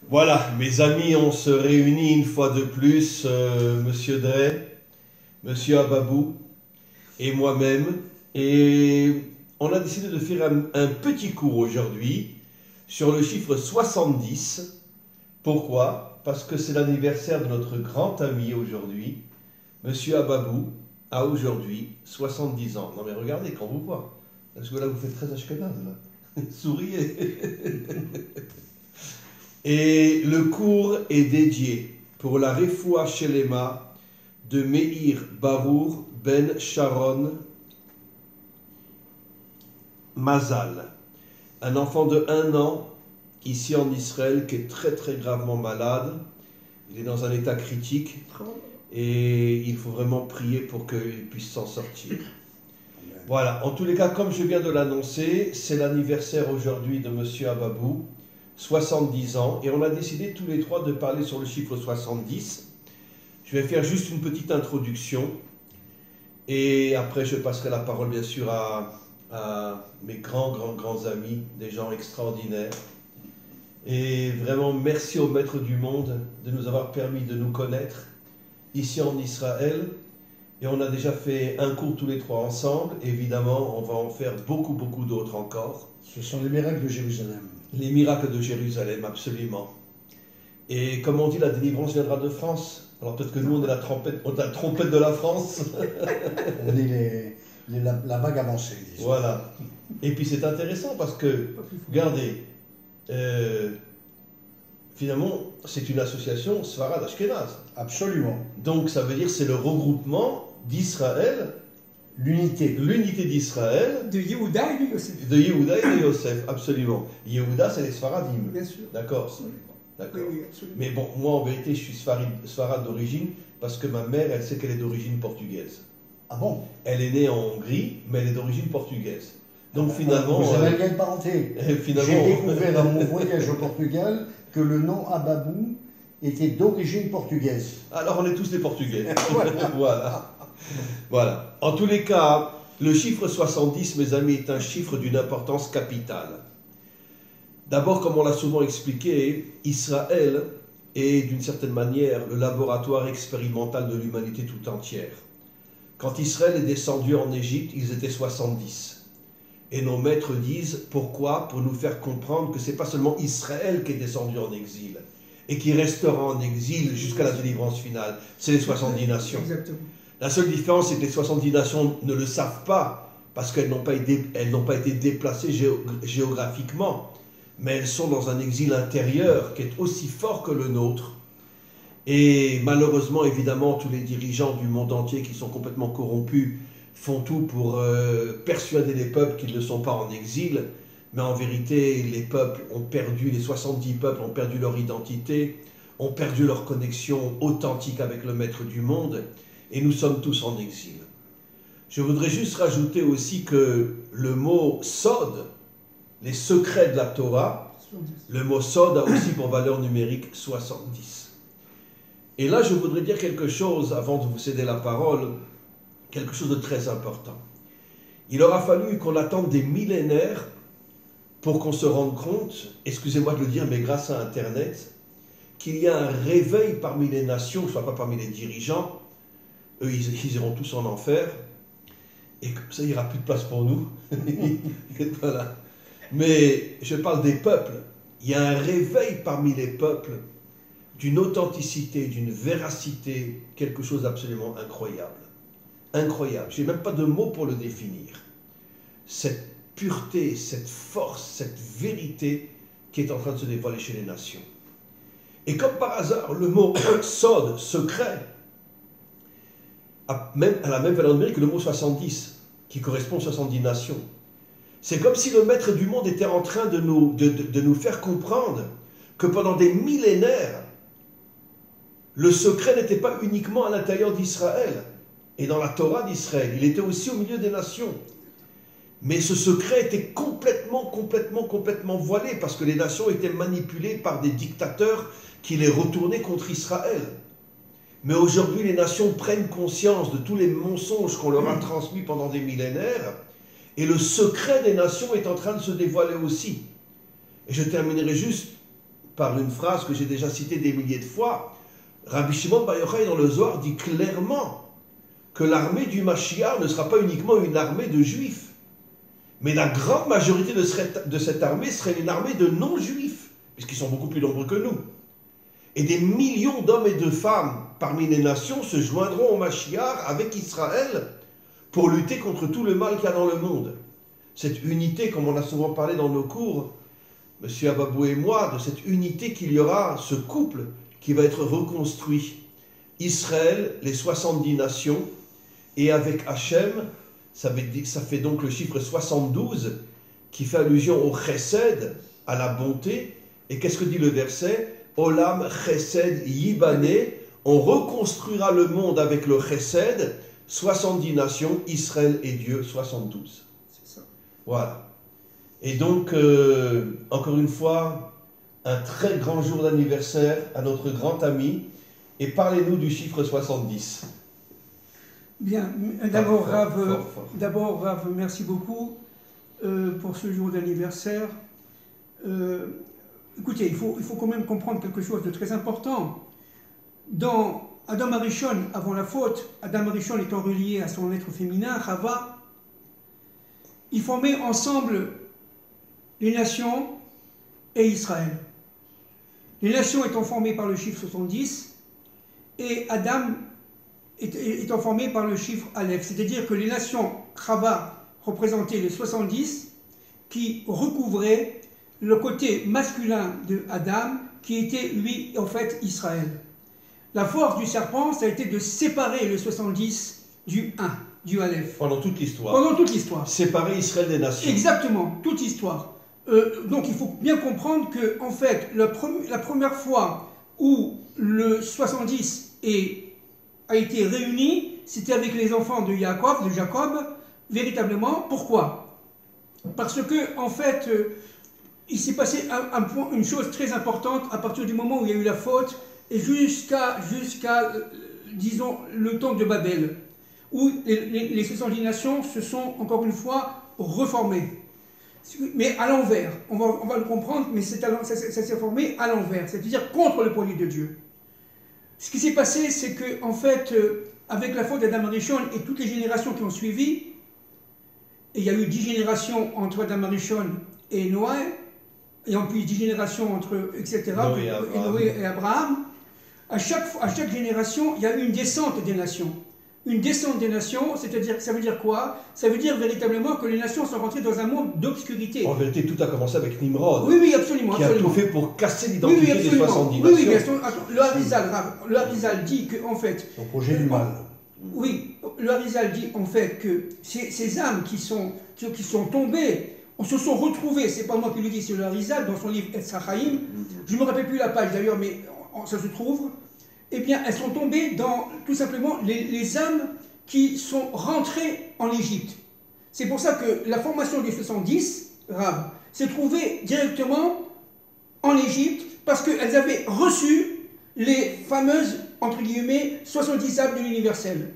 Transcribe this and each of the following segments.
Voilà, mes amis, on se réunit une fois de plus, Monsieur Drey, Monsieur Ababou et moi-même, et on a décidé de faire un petit cours aujourd'hui sur le chiffre 70. Pourquoi? Parce que c'est l'anniversaire de notre grand ami aujourd'hui. Monsieur Ababou a aujourd'hui 70 ans. Non mais regardez quand vous voit, parce que là vous faites très ashkenaz là. Souriez. Et le cours est dédié pour la Refoua Shelema de Meir Barour Ben Sharon Mazal, un enfant de 1 an ici en Israël qui est très très gravement malade. Il est dans un état critique et il faut vraiment prier pour qu'il puisse s'en sortir. Voilà, en tous les cas, comme je viens de l'annoncer, c'est l'anniversaire aujourd'hui de Monsieur Ababou. 70 ans, et on a décidé tous les trois de parler sur le chiffre 70. Je vais faire juste une petite introduction, et après je passerai la parole bien sûr à mes grands amis, des gens extraordinaires. Et vraiment merci au Maître du Monde de nous avoir permis de nous connaître ici en Israël, et on a déjà fait un cours tous les trois ensemble. Évidemment, on va en faire beaucoup d'autres encore. Ce sont les miracles de Jérusalem. Les miracles de Jérusalem, absolument. Et comme on dit, la délivrance viendra de France. Alors peut-être que nous, on est la trompette de la France. On est la vague avancée, disons. Voilà. Et puis c'est intéressant parce que, regardez, finalement, c'est une association Sfarad Ashkenaz. Absolument. Donc ça veut dire c'est le regroupement d'Israël, l'unité d'Israël, de Yehuda et de Yosef. de Yehuda et de Yosef, absolument. Yehuda, c'est les Sfaradim. Bien sûr. D'accord. Absolument. D'accord. Oui, absolument. Mais bon, moi en vérité, je suis Sfarad d'origine parce que ma mère, elle sait qu'elle est d'origine portugaise. Ah bon? Elle est née en Hongrie, mais elle est d'origine portugaise. Donc finalement... Vous avez un lien de parenté. finalement, J'ai découvert dans mon voyage au Portugal que le nom Ababou était d'origine portugaise. alors on est tous des Portugais. Voilà. Voilà. En tous les cas, le chiffre 70, mes amis, est un chiffre d'une importance capitale. D'abord, comme on l'a souvent expliqué, Israël est d'une certaine manière le laboratoire expérimental de l'humanité tout entière. Quand Israël est descendu en Égypte, ils étaient 70. Et nos maîtres disent, pourquoi? Pour nous faire comprendre que ce n'est pas seulement Israël qui est descendu en exil, et qui restera en exil jusqu'à la délivrance finale, c'est les 70 nations. Exactement. La seule différence, c'est que les 70 nations ne le savent pas, parce qu'elles n'ont pas été déplacées géographiquement, mais elles sont dans un exil intérieur qui est aussi fort que le nôtre. Et malheureusement, évidemment, tous les dirigeants du monde entier qui sont complètement corrompus font tout pour persuader les peuples qu'ils ne sont pas en exil, mais en vérité, les 70 peuples ont perdu leur identité, ont perdu leur connexion authentique avec le Maître du monde, et nous sommes tous en exil. Je voudrais juste rajouter aussi que le mot Sod, les secrets de la Torah, le mot Sod a aussi pour valeur numérique 70. Et là, je voudrais dire quelque chose, avant de vous céder la parole, quelque chose de très important. Il aura fallu qu'on attende des millénaires pour qu'on se rende compte, excusez-moi de le dire, mais grâce à Internet, qu'il y a un réveil parmi les nations, soit pas parmi les dirigeants. Eux, ils iront tous en enfer, et comme ça, il n'y aura plus de place pour nous. Voilà. Mais je parle des peuples. Il y a un réveil parmi les peuples d'une authenticité, d'une véracité, quelque chose d'absolument incroyable. Incroyable. Je n'ai même pas de mots pour le définir. Cette pureté, cette force, cette vérité qui est en train de se dévoiler chez les nations. Et comme par hasard, le mot sod, secret, a la même valeur numérique que le mot 70, qui correspond aux 70 nations. C'est comme si le Maître du monde était en train de nous faire comprendre que pendant des millénaires, le secret n'était pas uniquement à l'intérieur d'Israël et dans la Torah d'Israël, il était aussi au milieu des nations. Mais ce secret était complètement voilé parce que les nations étaient manipulées par des dictateurs qui les retournaient contre Israël. Mais aujourd'hui, les nations prennent conscience de tous les mensonges qu'on leur a transmis pendant des millénaires, et le secret des nations est en train de se dévoiler aussi. Et je terminerai juste par une phrase que j'ai déjà citée des milliers de fois. Rabbi Shimon Bar Yochai dans le Zohar dit clairement que l'armée du Mashiach ne sera pas uniquement une armée de juifs, mais la grande majorité de cette armée serait une armée de non-juifs, puisqu'ils sont beaucoup plus nombreux que nous. Et des millions d'hommes et de femmes parmi les nations se joindront au Mashiach avec Israël pour lutter contre tout le mal qu'il y a dans le monde. Cette unité, comme on a souvent parlé dans nos cours, M. Ababou et moi, de cette unité qu'il y aura, ce couple qui va être reconstruit. Israël, les 70 nations, et avec Hachem, ça fait donc le chiffre 72, qui fait allusion au chesed, à la bonté. Et qu'est-ce que dit le verset? Olam chesed yibane, on reconstruira le monde avec le chesed, 70 nations, Israël et Dieu, 72. C'est ça. Voilà. Et donc, encore une fois, un très grand jour d'anniversaire à notre grand ami. Et parlez-nous du chiffre 70. Bien, d'abord Fort. Rav, merci beaucoup pour ce jour d'anniversaire. Écoutez, il faut quand même comprendre quelque chose de très important. Dans Adam Arishon, avant la faute, Adam Arishon étant relié à son être féminin, Chava, ils formaient ensemble les nations et Israël. Les nations étant formées par le chiffre 70 et Adam étant formé par le chiffre Aleph. C'est-à-dire que les nations Chava représentaient les 70 qui recouvraient le côté masculin de Adam qui était lui en fait Israël. La force du serpent, ça a été de séparer le 70 du 1, du Aleph. Pendant toute l'histoire. Pendant toute l'histoire. Séparer Israël des nations. Exactement, toute histoire. Donc il faut bien comprendre que, en fait, la première fois où le 70 a été réuni, c'était avec les enfants de Jacob, véritablement. Pourquoi? Parce que, en fait, il s'est passé une chose très importante à partir du moment où il y a eu la faute et jusqu'à disons, le temps de Babel, où les 70 nations se sont, encore une fois, reformées. Mais à l'envers, on va le comprendre, mais ça s'est formé à l'envers, c'est-à-dire contre le projet de Dieu. Ce qui s'est passé, c'est que, en fait, avec la faute d'Adam Arishon et toutes les générations qui ont suivi, et il y a eu 10 générations entre Adam Arishon et Noé, et en plus 10 générations entre, etc., Noé et Abraham, à chaque génération, il y a eu une descente des nations. Une descente des nations, c'est-à-dire, ça veut dire quoi? Ça veut dire véritablement que les nations sont rentrées dans un monde d'obscurité. En vérité, tout a commencé avec Nimrod. Oui, absolument. Qui a tout fait pour casser l'identité des 70 nations. Oui, le Harizal dit que, en fait... Son projet du mal. Oui, le Harizal dit en fait que ces âmes qui sont tombées, se sont retrouvées, c'est pas moi qui le dis, c'est le Harizal dans son livre Etz HaChaim, je ne me rappelle plus la page d'ailleurs, mais ça se trouve, eh bien elles sont tombées dans tout simplement les âmes qui sont rentrées en Égypte. C'est pour ça que la formation des 70, Rav, s'est trouvée directement en Égypte, parce qu'elles avaient reçu les fameuses, entre guillemets, 70 âmes de l'universel.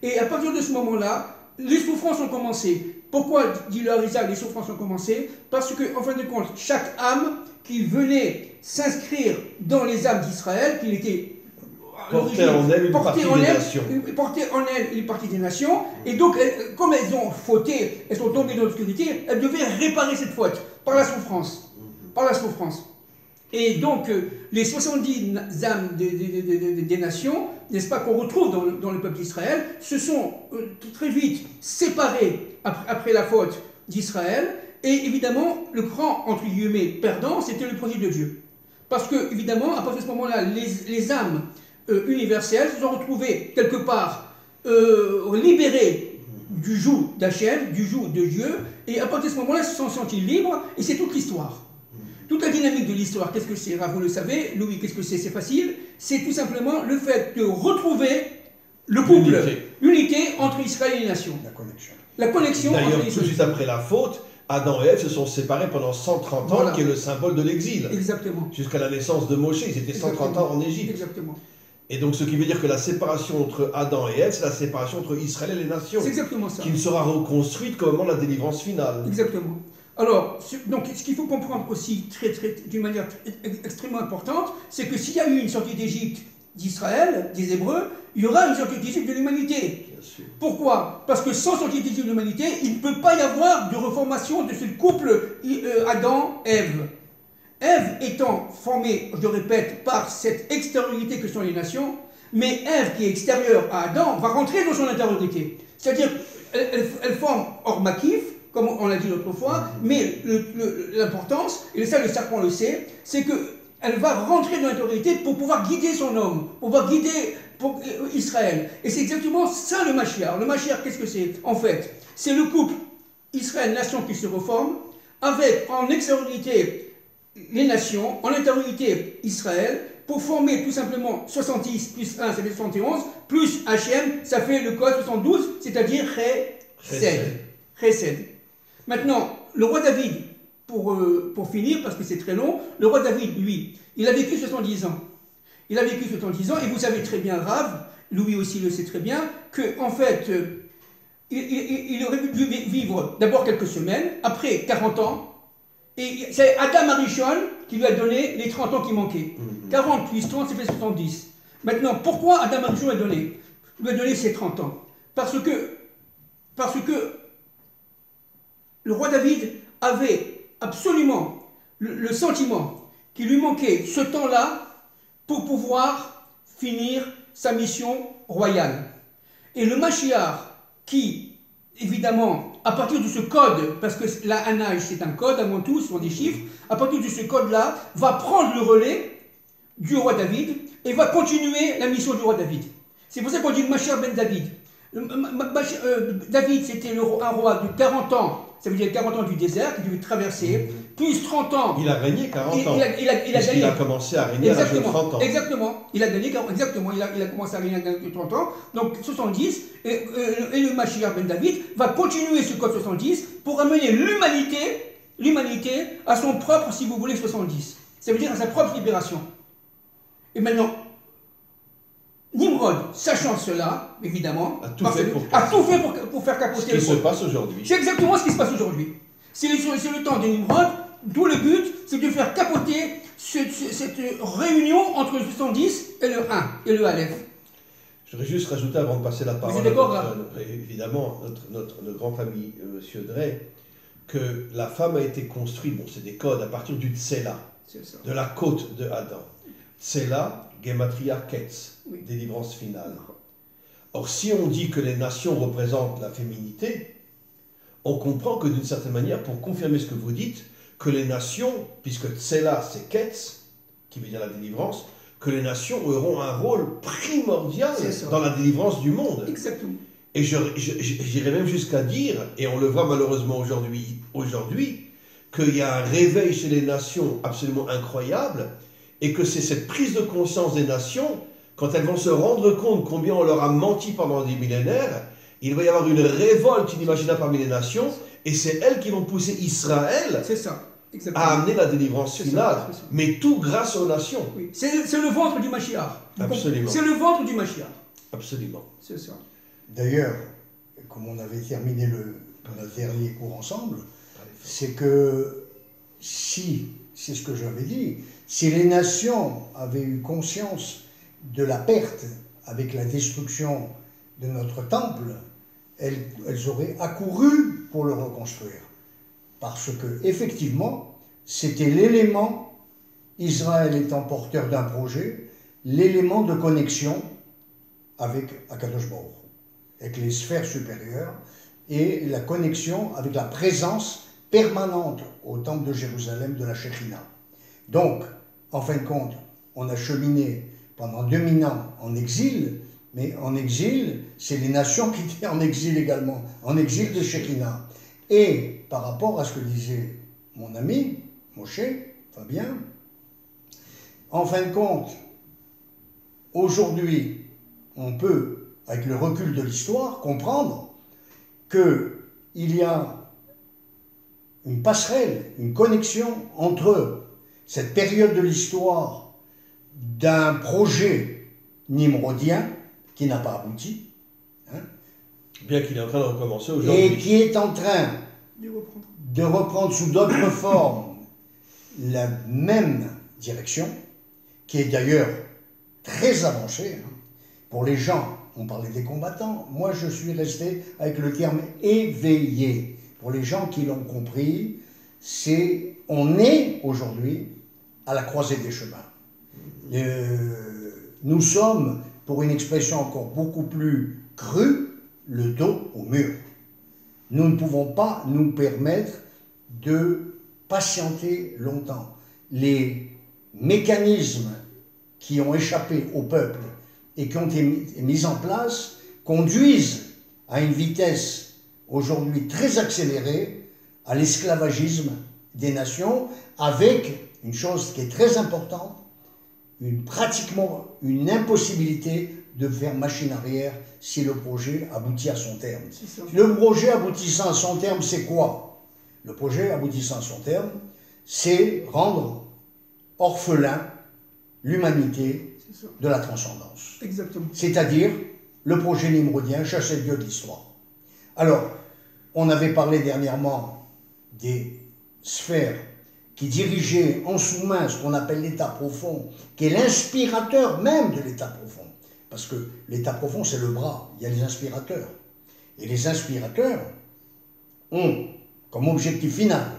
Et à partir de ce moment-là, les souffrances ont commencé. Pourquoi, dit le Harizal, les souffrances ont commencé? Parce que, en fin de compte, chaque âme qui venait s'inscrire dans les âmes d'Israël, qui était portait en elle une partie des nations. Portait en elle une partie des nations, et donc, comme elles ont fauté, elles sont tombées dans l'obscurité, elles devaient réparer cette faute par la souffrance. Par la souffrance. Et donc, les 70 âmes des nations, n'est-ce pas, qu'on retrouve dans le peuple d'Israël, se sont très vite séparées après la faute d'Israël. Et évidemment, le grand, entre guillemets, perdant, c'était le projet de Dieu. Parce que, évidemment, à partir de ce moment-là, les âmes universelles se sont retrouvées quelque part libérées du joug d'Hachem, du joug de Dieu. Et à partir de ce moment-là, elles se sont senties libres, et c'est toute l'histoire. Toute la dynamique de l'histoire, qu'est-ce que c'est? Vous le savez, Louis, qu'est-ce que c'est? C'est facile. C'est tout simplement le fait de retrouver le couple, l'unité entre Israël et les nations. La connexion. La connexion entre les D'ailleurs, nations. tout de suite après la faute, Adam et Ève se sont séparés pendant 130 ans, Voilà. qui est le symbole de l'exil. Exactement. Jusqu'à la naissance de Moshe, ils étaient 130 ans en Égypte. Exactement. Et donc, ce qui veut dire que la séparation entre Adam et Ève, c'est la séparation entre Israël et les nations. C'est exactement ça. Qui ne sera reconstruite qu'au moment de la délivrance finale. Exactement. Alors, donc, ce qu'il faut comprendre aussi d'une manière extrêmement importante, c'est que s'il y a eu une sortie d'Égypte d'Israël, des Hébreux, il y aura une sortie d'Égypte de l'humanité. Pourquoi? Parce que sans sortie d'Égypte de l'humanité, il ne peut pas y avoir de reformation de ce couple Adam-Ève. Ève étant formée, je le répète, par cette extériorité que sont les nations, mais Ève qui est extérieure à Adam va rentrer dans son intériorité. C'est-à-dire, elle forme hors Makif, comme on l'a dit l'autre fois, mais l'importance, et ça le serpent le sait, c'est qu'elle va rentrer dans l'intériorité pour pouvoir guider son homme, pour pouvoir guider Israël. Et c'est exactement ça le Mashiach. Le Mashiach, qu'est-ce que c'est? En fait, c'est le couple Israël-nation qui se reforme, avec en extériorité les nations, en intériorité Israël, pour former tout simplement 70 plus 1, ça fait 71, plus Hachem, ça fait le code 72, c'est-à-dire Chesed. Maintenant, le roi David, pour finir, parce que c'est très long, le roi David, lui, il a vécu 70 ans. Il a vécu 70 ans, et vous savez très bien, Rav, Louis aussi le sait très bien, qu'en fait, il aurait pu vivre d'abord quelques semaines, après 40 ans, et c'est Adam Arishon qui lui a donné les 30 ans qui manquaient. 40 plus 30, ça fait 70. Maintenant, pourquoi Adam Arishon lui a donné ces 30 ans? Parce que le roi David avait absolument le sentiment qu'il lui manquait ce temps-là pour pouvoir finir sa mission royale. Et le Mashiach, qui, évidemment, à partir de ce code, parce que la Hanaj c'est un code avant tout, ce sont des chiffres, à partir de ce code-là, va prendre le relais du roi David et va continuer la mission du roi David. C'est pour ça qu'on dit le Mashiach ben David. David, c'était un roi de 40 ans, ça veut dire 40 ans du désert, qu'il devait traverser, plus 30 ans. Il a régné 40 ans. Il a commencé à régner à l'âge de 30 ans. Exactement. Il a gagné 40, exactement. Il a commencé à régner à l'âge de 30 ans. Donc 70, et le Mashiach ben David va continuer ce code 70 pour amener l'humanité à son propre, si vous voulez, 70. Ça veut dire à sa propre libération. Et maintenant, Nimrod, sachant cela, évidemment, a tout fait pour faire capoter le monde. Ce qui se passe aujourd'hui. C'est exactement ce qui se passe aujourd'hui. C'est le temps de Nimrod, d'où le but, c'est de faire capoter cette réunion entre le 70 et le 1, et le Aleph. Je voudrais juste rajouter, avant de passer la parole évidemment, notre grand ami, M. Drey, que la femme a été construite, bon, c'est des codes, à partir du Tsela, de la côte de Adam. Tsela, Gematria Ketz, délivrance finale. Or, si on dit que les nations représentent la féminité, on comprend que d'une certaine manière, pour confirmer ce que vous dites, que les nations, puisque Tsela c'est Ketz, qui veut dire la délivrance, que les nations auront un rôle primordial dans la délivrance du monde. Exactement. Et j'irais même jusqu'à dire, et on le voit malheureusement aujourd'hui, qu'il y a un réveil chez les nations absolument incroyable, et que c'est cette prise de conscience des nations, quand elles vont se rendre compte combien on leur a menti pendant des millénaires, il va y avoir une révolte inimaginable parmi les nations, et c'est elles qui vont pousser Israël à amener la délivrance finale. Mais tout grâce aux nations. Oui. C'est le ventre du Mashiach. Absolument. C'est le ventre du Mashiach. Absolument. C'est ça. D'ailleurs, comme on avait terminé notre dernier cours ensemble, c'est que si, c'est ce que j'avais dit, si les nations avaient eu conscience de la perte avec la destruction de notre temple, elles auraient accouru pour le reconstruire. Parce que, effectivement, c'était l'élément, Israël étant porteur d'un projet, l'élément de connexion avec Akadosh Baruch Hu, avec les sphères supérieures, et la connexion avec la présence permanente au temple de Jérusalem de la Shekhina. Donc, en fin de compte, on a cheminé pendant 2000 ans en exil, mais en exil, c'est les nations qui étaient en exil également, en exil de Shekhina. Et par rapport à ce que disait mon ami, Moshe, Fabien, en fin de compte, aujourd'hui, on peut, avec le recul de l'histoire, comprendre qu'il y a une passerelle, une connexion entre cette période de l'histoire d'un projet nimrodien qui n'a pas abouti, bien qu'il est en train de recommencer aujourd'hui, et qui est en train de reprendre sous d'autres formes la même direction, qui est d'ailleurs très avancée. Pour les gens, on parlait des combattants, moi je suis resté avec le terme éveillé. Pour les gens qui l'ont compris, on est aujourd'hui à la croisée des chemins. Nous sommes, pour une expression encore beaucoup plus crue, le dos au mur. Nous ne pouvons pas nous permettre de patienter longtemps. Les mécanismes qui ont échappé au peuple et qui ont été mis en place conduisent à une vitesse aujourd'hui très accélérée à l'esclavagisme des nations, avec une chose qui est très importante, pratiquement une impossibilité de faire machine arrière si le projet aboutit à son terme. Le projet aboutissant à son terme, c'est quoi? Le projet aboutissant à son terme, c'est rendre orphelin l'humanité de la transcendance. Exactement. C'est-à-dire le projet nimrodien, chasser Dieu de l'histoire. Alors, on avait parlé dernièrement des sphères qui dirigeaient en sous-main ce qu'on appelle l'état profond, qui est l'inspirateur même de l'état profond. Parce que l'état profond, c'est le bras, il y a les inspirateurs. Et les inspirateurs ont comme objectif final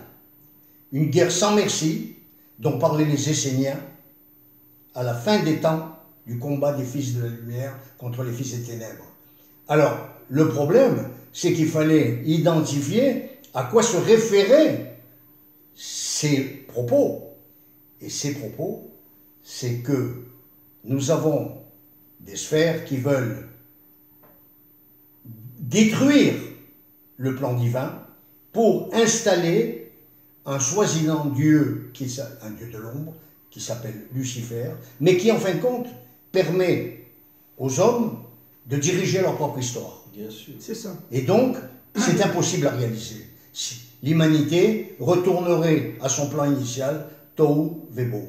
une guerre sans merci, dont parlaient les Esséniens, à la fin des temps du combat des fils de la lumière contre les fils des ténèbres. Alors, le problème, c'est qu'il fallait identifier à quoi se référaient ces propos. Et ces propos, c'est que nous avons des sphères qui veulent détruire le plan divin pour installer un soi-disant Dieu, un Dieu de l'ombre, qui s'appelle Lucifer, mais qui en fin de compte permet aux hommes de diriger leur propre histoire. Bien sûr. C'est ça. Et donc, c'est impossible à réaliser. L'humanité retournerait à son plan initial, Tohu Vebo.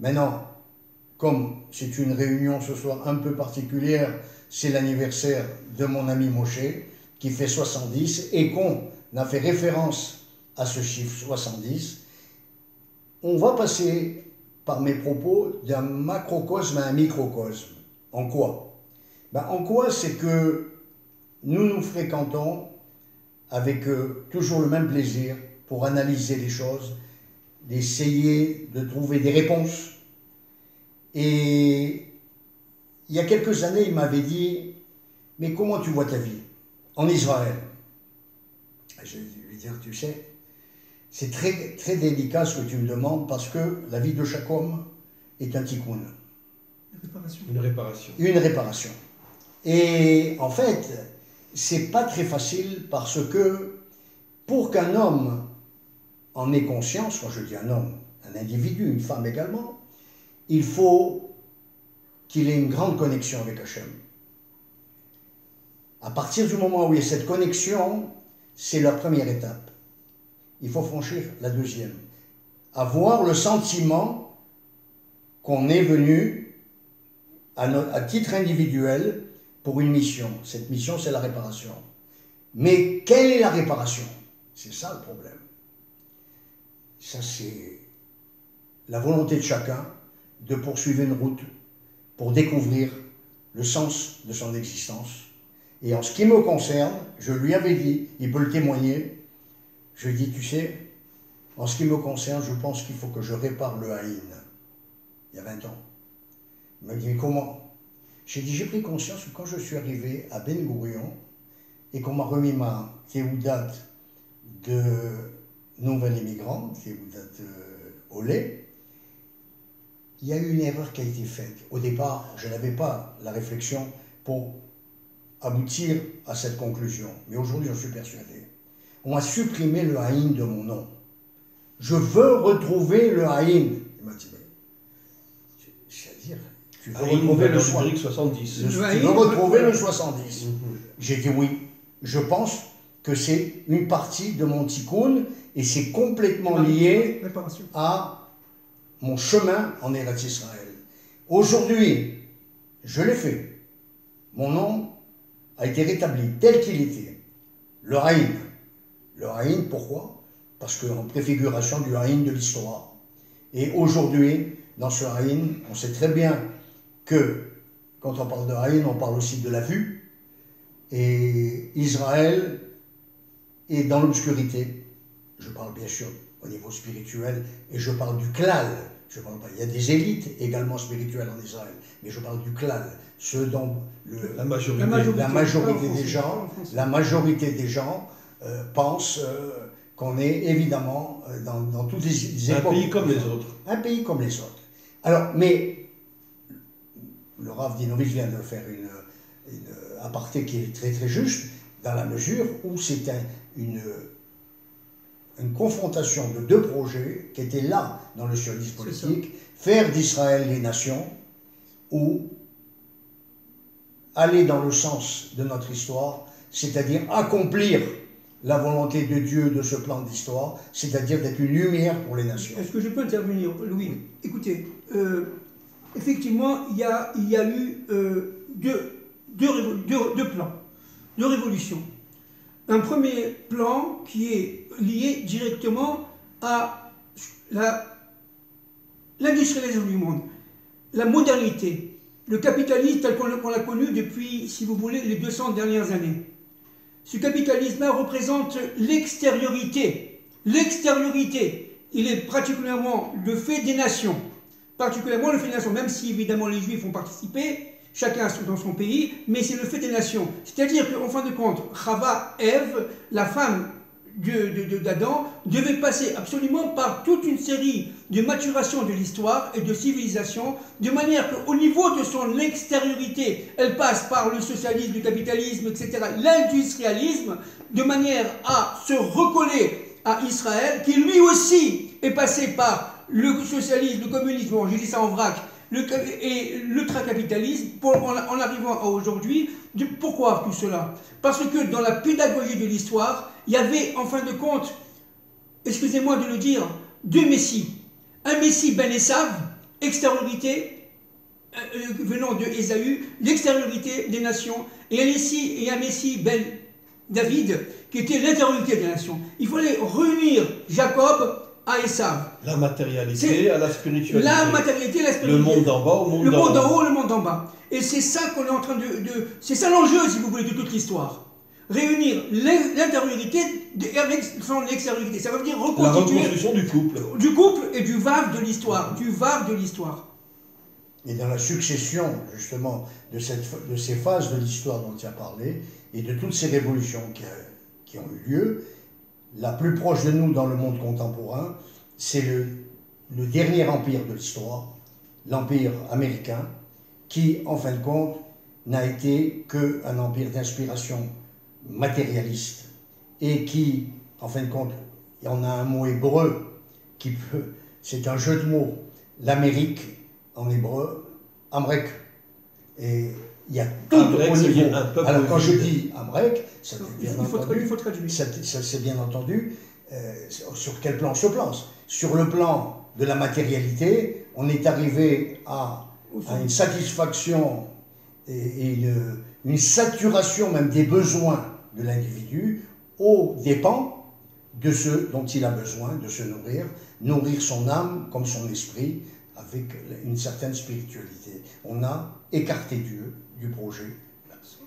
Maintenant, comme c'est une réunion ce soir un peu particulière, c'est l'anniversaire de mon ami Moshe, qui fait 70, et qu'on a fait référence à ce chiffre 70, on va passer par mes propos d'un macrocosme à un microcosme. En quoi? En quoi c'est que nous nous fréquentons avec toujours le même plaisir pour analyser les choses, d'essayer de trouver des réponses. Et il y a quelques années, il m'avait dit « Mais comment tu vois ta vie en Israël ?» Je vais lui dire « Tu sais, c'est très, très délicat ce que tu me demandes parce que la vie de chaque homme est un tikkun. » Une réparation. Une réparation. Et en fait, c'est pas très facile parce que pour qu'un homme en ait conscience, quand je dis un homme, un individu, une femme également, il faut qu'il ait une grande connexion avec Hachem. À partir du moment où il y a cette connexion, c'est la première étape. Il faut franchir la deuxième. Avoir le sentiment qu'on est venu à titre individuel pour une mission. Cette mission, c'est la réparation. Mais quelle est la réparation? C'est ça le problème. Ça, c'est la volonté de chacun de poursuivre une route pour découvrir le sens de son existence. Et en ce qui me concerne, je lui avais dit, il peut le témoigner, je lui ai dit, tu sais, en ce qui me concerne, je pense qu'il faut que je répare le haïn. Il y a 20 ans. Il m'a dit, mais comment? J'ai dit, j'ai pris conscience que quand je suis arrivé à Ben Gurion et qu'on m'a remis ma Théoudat de nouvel immigrant, Théoudat Olé, il y a eu une erreur qui a été faite. Au départ, je n'avais pas la réflexion pour aboutir à cette conclusion. Mais aujourd'hui, j'en suis persuadé. On a supprimé le haïn de mon nom. Je veux retrouver le haïn. Il m'a dit, mais, c'est-à-dire, tu veux retrouver le 70. Tu veux retrouver le 70. J'ai dit oui. Je pense que c'est une partie de mon tikkun et c'est complètement lié à mon chemin en Eretz Israël. Aujourd'hui, je l'ai fait. Mon nom a été rétabli tel qu'il était. Le haïn. Le haïn, pourquoi? parce qu'en préfiguration du haïn de l'histoire. Et aujourd'hui, dans ce haïn, on sait très bien que quand on parle de haïn, on parle aussi de la vue. Et Israël est dans l'obscurité. Je parle bien sûr au niveau spirituel, et je parle du klal. Je parle pas. Il y a des élites également spirituelles en Israël, mais je parle du klal, ceux dont la majorité des gens pensent qu'on est évidemment dans toutes les époques. Un pays comme les autres. Un pays comme les autres. Alors, mais le Rav Dinovich vient de faire une aparté qui est très très juste, dans la mesure où c'est une confrontation de deux projets qui étaient là dans le sionisme politique, faire d'Israël les nations, ou aller dans le sens de notre histoire, c'est-à-dire accomplir la volonté de Dieu de ce plan d'histoire, c'est-à-dire d'être une lumière pour les nations. Est-ce que je peux intervenir, Louis? Oui. Écoutez, effectivement, il y a eu deux plans, deux révolutions. Un premier plan qui est lié directement à l'industrialisation du monde, la modernité, le capitalisme tel qu'on l'a connu depuis, si vous voulez, les 200 dernières années. Ce capitalisme-là représente l'extériorité. L'extériorité, il est particulièrement le fait des nations. Particulièrement le fait des nations, même si évidemment les Juifs ont participé, chacun dans son pays, mais c'est le fait des nations. C'est-à-dire qu'en fin de compte, Chava, Ève, la femme d'Adam, devait passer absolument par toute une série de maturations de l'histoire et de civilisation, de manière qu'au niveau de son extériorité, elle passe par le socialisme, le capitalisme, etc., l'industrialisme, de manière à se recoller à Israël, qui lui aussi est passé par le socialisme, le communisme, bon, je dis ça en vrac, et l'ultracapitalisme, en arrivant à aujourd'hui. Pourquoi tout cela? Parce que dans la pédagogie de l'histoire, il y avait, en fin de compte, excusez-moi de le dire, deux messies. Un messie Ben Esav, extériorité, venant de Ésaü, l'extériorité des nations, et un messie Ben David, qui était l'intériorité des nations. Il fallait réunir Jacob à Esav. La matérialité à la spiritualité. La matérialité à la spiritualité. Le monde d'en bas au monde d'en haut. Le monde d'en haut, le monde d'en bas. Et c'est ça qu'on est en train c'est ça l'enjeu, si vous voulez, de toute l'histoire. Réunir l'intériorité avec son extériorité. Ça veut dire reconstituer... La reconstruction du couple. Du couple et du vave de l'histoire. Du vave de l'histoire. Et dans la succession, justement, de ces phases de l'histoire dont tu as parlé, et de toutes ces révolutions qui ont eu lieu, la plus proche de nous dans le monde contemporain, c'est le dernier empire de l'histoire, l'empire américain, qui, en fin de compte, n'a été qu'un empire d'inspiration matérialiste, et qui, en fin de compte, on a un mot hébreu, c'est un jeu de mots, l'Amérique, en hébreu, Amrek, et il y a tout au niveau. Alors quand je dis Amrek, ça c'est bien entendu sur quel plan on se place. Sur le plan de la matérialité, on est arrivé à une satisfaction et une saturation même des besoins de l'individu aux dépens de ce dont il a besoin de se nourrir son âme comme son esprit avec une certaine spiritualité. On a écarté Dieu du projet.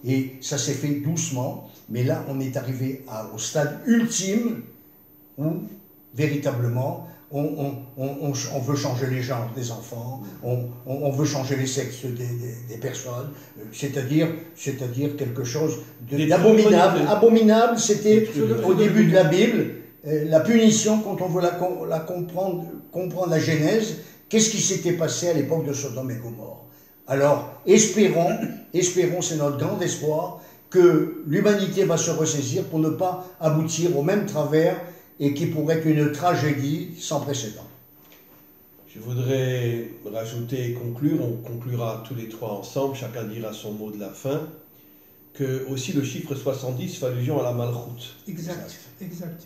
Et ça s'est fait doucement, mais là on est arrivé au stade ultime où véritablement on veut changer les genres des enfants, on veut changer les sexes des personnes, c'est-à-dire quelque chose d'abominable. Abominable, c'était au début de la Bible, la punition quand on veut comprendre la Genèse. Qu'est-ce qui s'était passé à l'époque de Sodome et Gomorrhe? Alors, espérons, c'est notre grand espoir, que l'humanité va se ressaisir pour ne pas aboutir au même travers et qui pourrait être une tragédie sans précédent. Je voudrais rajouter et conclure, on conclura tous les trois ensemble, chacun dira son mot de la fin, que aussi le chiffre 70 fait allusion à la Malchoute. Exact.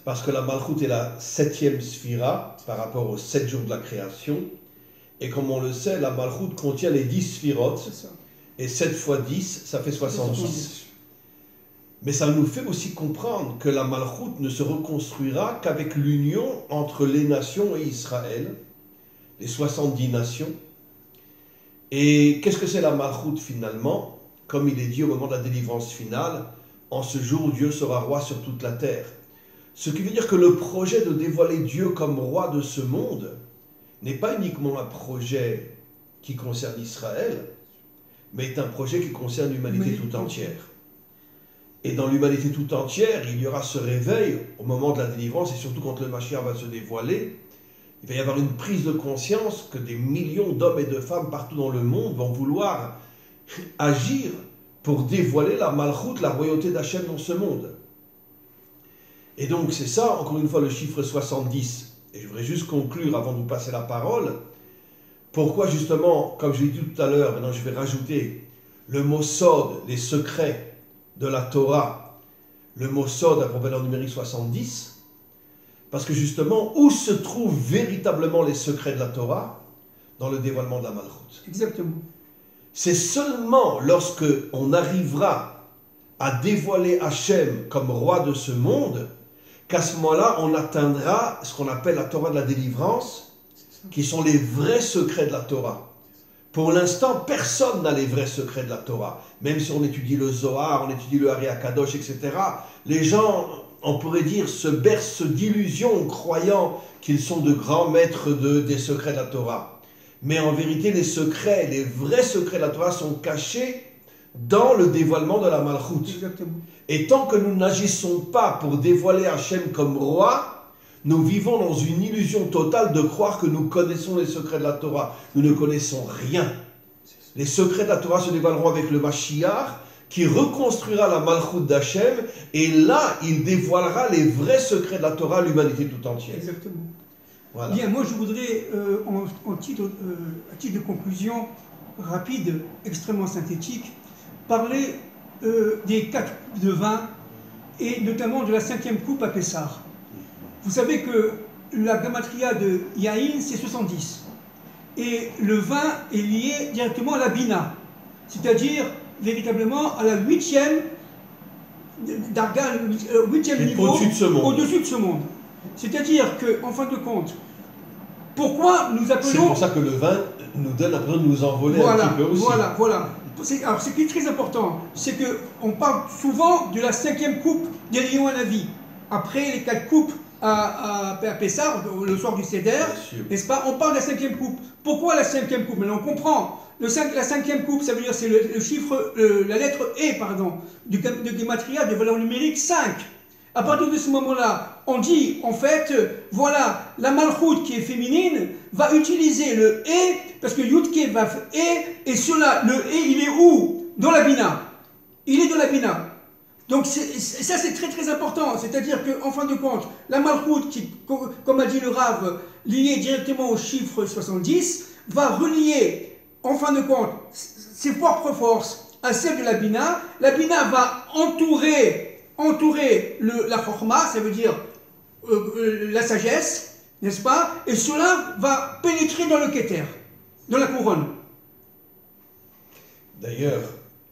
Parce que la Malchoute est la 7e sphira par rapport aux 7 jours de la création. Et comme on le sait, la Malchoute contient les 10 sphirotes. Et 7 fois 10, ça fait 70. Mais ça nous fait aussi comprendre que la Malchoute ne se reconstruira qu'avec l'union entre les nations et Israël, les 70 nations. Et qu'est-ce que c'est la Malchoute finalement? Comme il est dit au moment de la délivrance finale, en ce jour Dieu sera roi sur toute la terre. Ce qui veut dire que le projet de dévoiler Dieu comme roi de ce monde n'est pas uniquement un projet qui concerne Israël, mais est un projet qui concerne l'humanité tout entière. Et dans l'humanité tout entière, il y aura ce réveil au moment de la délivrance, et surtout quand le Mashiach va se dévoiler, il va y avoir une prise de conscience que des millions d'hommes et de femmes partout dans le monde vont vouloir agir pour dévoiler la Malchoute, la royauté d'Hachem dans ce monde. Et donc c'est ça, encore une fois, le chiffre 70. Et je voudrais juste conclure avant de vous passer la parole. Pourquoi justement, comme je l'ai dit tout à l'heure, maintenant je vais rajouter le mot sod, les secrets de la Torah, le mot sod à valeur numérique 70, parce que justement, où se trouvent véritablement les secrets de la Torah? Dans le dévoilement de la Malchoute. Exactement. C'est seulement lorsque on arrivera à dévoiler Hachem comme roi de ce monde qu'à ce moment-là, on atteindra ce qu'on appelle la Torah de la délivrance, qui sont les vrais secrets de la Torah. Pour l'instant, personne n'a les vrais secrets de la Torah. Même si on étudie le Zohar, on étudie le Hari HaKadosh, etc., les gens, on pourrait dire, se bercent d'illusions, croyant qu'ils sont de grands maîtres des secrets de la Torah. Mais en vérité, les secrets, les vrais secrets de la Torah sont cachés dans le dévoilement de la Malchoute. Exactement. Et tant que nous n'agissons pas pour dévoiler Hachem comme roi, nous vivons dans une illusion totale de croire que nous connaissons les secrets de la Torah. Nous ne connaissons rien. Les secrets de la Torah se dévoileront avec le Mashiach, qui reconstruira la Malchoute d'Hachem, et là, il dévoilera les vrais secrets de la Torah à l'humanité tout entière. Exactement. Voilà. Bien, moi je voudrais, à titre de conclusion rapide, extrêmement synthétique, parler des 4 coupes de vin, et notamment de la 5e coupe à Pessah. Vous savez que la gematria de Yahin, c'est 70. Et le vin est lié directement à la Bina, c'est-à-dire véritablement à la 8e darga, 8e niveau, au-dessus de ce monde. C'est-à-dire qu'en fin de compte, pourquoi nous appelons... C'est pour ça que le vin nous donne l'impression de nous envoler un petit peu aussi. Voilà. Alors, ce qui est très important, c'est qu'on parle souvent de la 5e coupe des lions à la vie. Après les 4 coupes à Pessah, le soir du Seder, n'est-ce pas? On parle de la 5e coupe. Pourquoi la 5e coupe? Maintenant, on comprend. La 5e coupe, ça veut dire c'est le chiffre, la lettre E, pardon, de Gematria de valeur numérique 5. À partir de ce moment-là, on dit, en fait, voilà, la Malchoute qui est féminine va utiliser le E, parce que Yudke va faire E, et cela, le E, il est où? Dans la Bina. Il est dans la Bina. Donc ça, c'est très très important. C'est-à-dire qu'en fin de compte, la Malchoute, qui, comme a dit le Rav, liée directement au chiffre 70, va relier, en fin de compte, ses propres forces à celles de la Bina. La Bina va entourer la Chokhma, ça veut dire la sagesse, n'est-ce pas? Et cela va pénétrer dans le Keter, dans la couronne. D'ailleurs,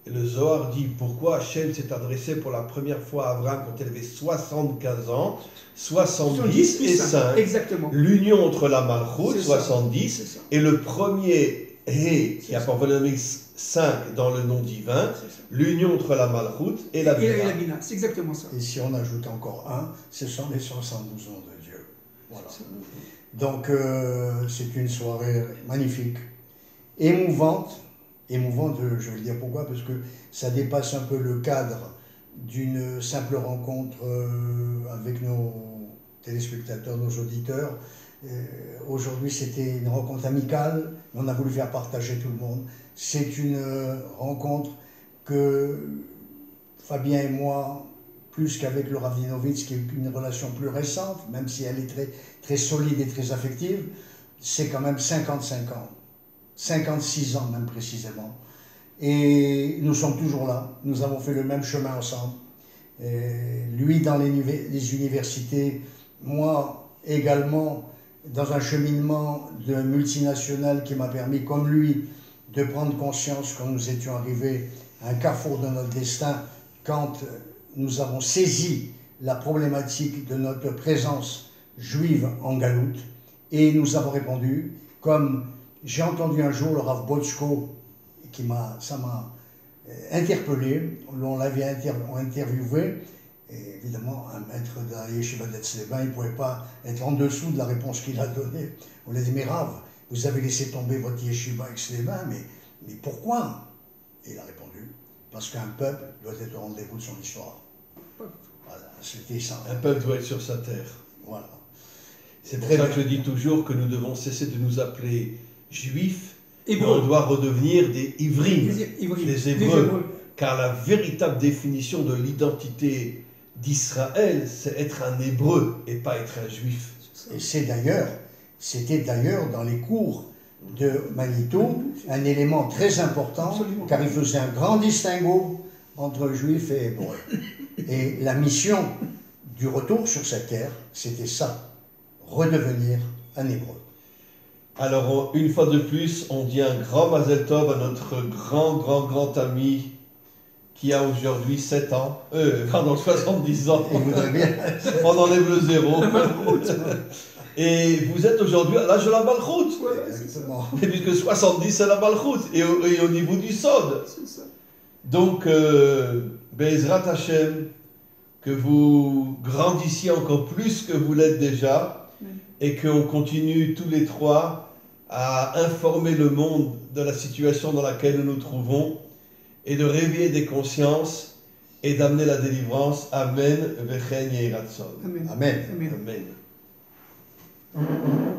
le Zohar dit pourquoi Hachem s'est adressé pour la première fois à Abraham quand il avait 75 ans, 70 et 5. Exactement. L'union entre la Malchoute, 70, et le premier He, qui a pour valeur 5 dans le nom divin, l'union entre la Malchoute et la Bina. C'est exactement ça. Et si on ajoute encore un, ce sont les 72 ans de Dieu. Voilà. Donc, c'est une soirée magnifique, émouvante, je vais le dire pourquoi, parce que ça dépasse un peu le cadre d'une simple rencontre avec nos téléspectateurs, nos auditeurs. Aujourd'hui, c'était une rencontre amicale, mais on a voulu faire partager tout le monde. C'est une rencontre que Fabien et moi, plus qu'avec le Ravdinovitz, qui est une relation plus récente, même si elle est très, très solide et très affective, c'est quand même 55 ans. 56 ans même précisément. Et nous sommes toujours là. Nous avons fait le même chemin ensemble. Lui dans les universités, moi également dans un cheminement de multinationale qui m'a permis, comme lui, de prendre conscience quand nous étions arrivés à un carrefour de notre destin, quand nous avons saisi la problématique de notre présence juive en Galoute et nous avons répondu, comme j'ai entendu un jour le Rav Botchko, ça m'a interpellé, on l'avait interviewé, et évidemment un maître de la Yeshiva d'Etzleben, il ne pouvait pas être en dessous de la réponse qu'il a donnée. On lui a dit, mais Rav, vous avez laissé tomber votre Yeshiva Etzleben, mais pourquoi? Et il a répondu, parce qu'un peuple doit être au rendez-vous de son histoire. Voilà, c'était ça. Un peuple doit être sur sa terre. Voilà. C'est pour ça que je dis toujours que nous devons cesser de nous appeler juifs, et Hébreux. on doit redevenir des ivrim, des Hébreux. Car la véritable définition de l'identité d'Israël, c'est être un Hébreu et pas être un juif. Et c'était d'ailleurs dans les cours de Manitou un élément très important, Absolument. car il faisait un grand distinguo entre juifs et hébreux. Et la mission du retour sur cette terre, c'était ça, redevenir un hébreu. Alors, une fois de plus, on dit un grand Mazel Tov à notre grand ami qui a aujourd'hui 7 ans, 70 ans. Il voudrait bien. On enlève le 0. Et vous êtes aujourd'hui à l'âge de la Malchoute. Exactement. Et puisque 70 c'est la Malchoute. Et au niveau du Sod. C'est ça. Donc, Be'ezrat Hashem, que vous grandissiez encore plus que vous l'êtes déjà. Et qu'on continue tous les trois à informer le monde de la situation dans laquelle nous nous trouvons et de réveiller des consciences et d'amener la délivrance. Amen. Vechen Yehi Ratzon. Amen. Amen. Amen. Amen.